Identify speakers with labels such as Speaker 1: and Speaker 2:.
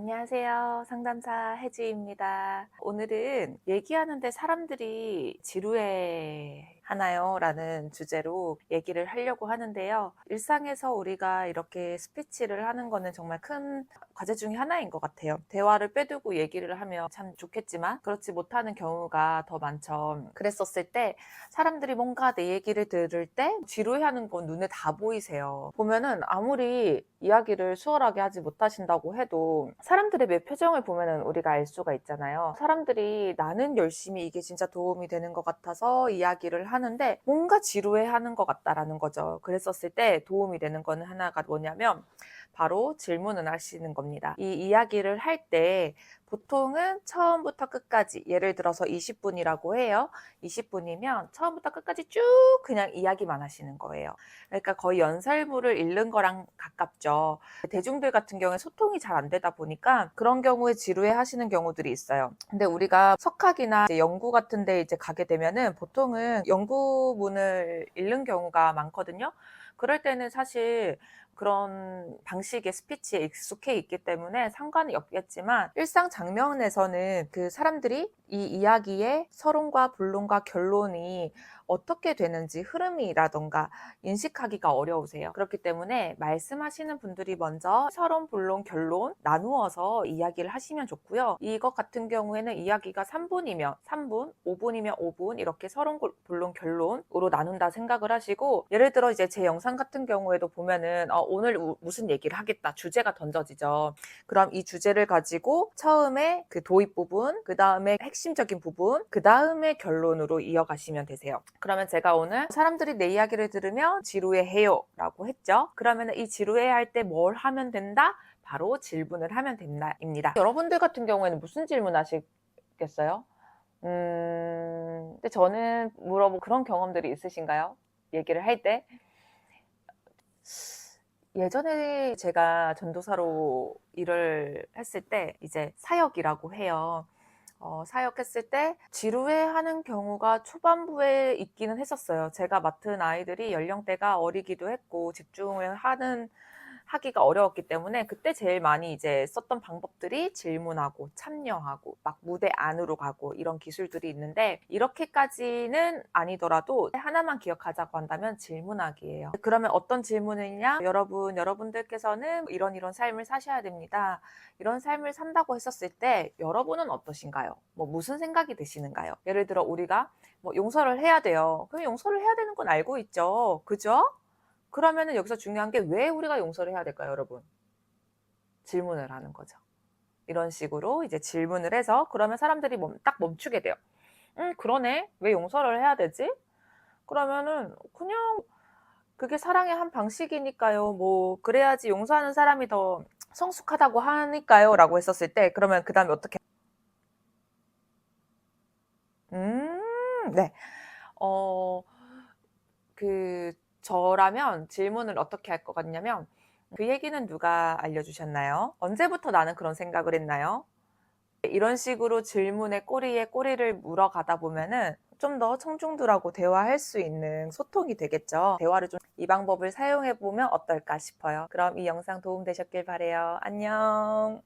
Speaker 1: 안녕하세요. 상담사 혜지입니다. 오늘은 얘기하는데 사람들이 지루해 하나요? 라는 주제로 얘기를 하려고 하는데요. 일상에서 우리가 이렇게 스피치를 하는 거는 정말 큰 과제 중에 하나인 것 같아요. 대화를 빼두고 얘기를 하면 참 좋겠지만 그렇지 못하는 경우가 더 많죠. 그랬었을 때 사람들이 뭔가 내 얘기를 들을 때 지루해하는 건 눈에 다 보이세요. 보면은 아무리 이야기를 수월하게 하지 못하신다고 해도 사람들의 매 표정을 보면은 우리가 알 수가 있잖아요. 사람들이 나는 열심히 이게 진짜 도움이 되는 것 같아서 이야기를 하는데 뭔가 지루해하는 것 같다라는 거죠. 그랬었을 때 도움이 되는 거는 하나가 뭐냐면 바로 질문을 하시는 겁니다. 이 이야기를 할 때 보통은 처음부터 끝까지 예를 들어서 20분이라고 해요. 20분이면 처음부터 끝까지 쭉 그냥 이야기만 하시는 거예요. 그러니까 거의 연설문을 읽는 거랑 가깝죠. 대중들 같은 경우에 소통이 잘 안 되다 보니까 그런 경우에 지루해 하시는 경우들이 있어요. 근데 우리가 석학이나 이제 연구 같은 데 이제 가게 되면은 보통은 연구문을 읽는 경우가 많거든요. 그럴 때는 사실 그런 방식의 스피치에 익숙해 있기 때문에 상관이 없겠지만 일상 장면에서는 그 사람들이 이 이야기의 서론과 본론과 결론이 어떻게 되는지 흐름이라던가 인식하기가 어려우세요. 그렇기 때문에 말씀하시는 분들이 먼저 서론, 본론, 결론 나누어서 이야기를 하시면 좋고요. 이것 같은 경우에는 이야기가 3분이면 3분, 5분이면 5분 이렇게 서론, 본론, 결론으로 나눈다 생각을 하시고 예를 들어 이제 제 영상 같은 경우에도 보면은 오늘 무슨 얘기를 하겠다 주제가 던져지죠. 그럼 이 주제를 가지고 처음에 그 도입 부분, 그 다음에 핵심적인 부분, 그 다음에 결론으로 이어가시면 되세요. 그러면 제가 오늘 사람들이 내 이야기를 들으면 지루해해요 라고 했죠. 그러면 이 지루해할 때 뭘 하면 된다? 바로 질문을 하면 된다입니다. 여러분들 같은 경우에는 무슨 질문 하시겠어요? 근데 저는 물어보고 그런 경험들이 있으신가요? 얘기를 할 때? 예전에 제가 전도사로 일을 했을 때 이제 사역이라고 해요. 사역했을 때 지루해하는 경우가 초반부에 있기는 했었어요. 제가 맡은 아이들이 연령대가 어리기도 했고 집중을 하기가 어려웠기 때문에 그때 제일 많이 이제 썼던 방법들이 질문하고 참여하고 막 무대 안으로 가고 이런 기술들이 있는데 이렇게까지는 아니더라도 하나만 기억하자고 한다면 질문하기예요. 그러면 어떤 질문이냐? 여러분들께서는 이런 삶을 사셔야 됩니다. 이런 삶을 산다고 했었을 때 여러분은 어떠신가요? 무슨 생각이 드시는가요? 예를 들어 우리가 용서를 해야 돼요. 그럼 용서를 해야 되는 건 알고 있죠. 그죠? 그러면은 여기서 중요한 게 왜 우리가 용서를 해야 될까요, 여러분? 질문을 하는 거죠. 이런 식으로 이제 질문을 해서 그러면 사람들이 딱 멈추게 돼요. 그러네. 왜 용서를 해야 되지? 그러면은 그냥 그게 사랑의 한 방식이니까요. 그래야지 용서하는 사람이 더 성숙하다고 하니까요. 라고 했었을 때 그러면 그다음에 어떻게 네. 어 저라면 질문을 어떻게 할 것 같냐면 그 얘기는 누가 알려주셨나요? 언제부터 나는 그런 생각을 했나요? 이런 식으로 질문의 꼬리에 꼬리를 물어가다 보면은 좀 더 청중들하고 대화할 수 있는 소통이 되겠죠. 대화를 좀 이 방법을 사용해 보면 어떨까 싶어요. 그럼 이 영상 도움 되셨길 바래요. 안녕.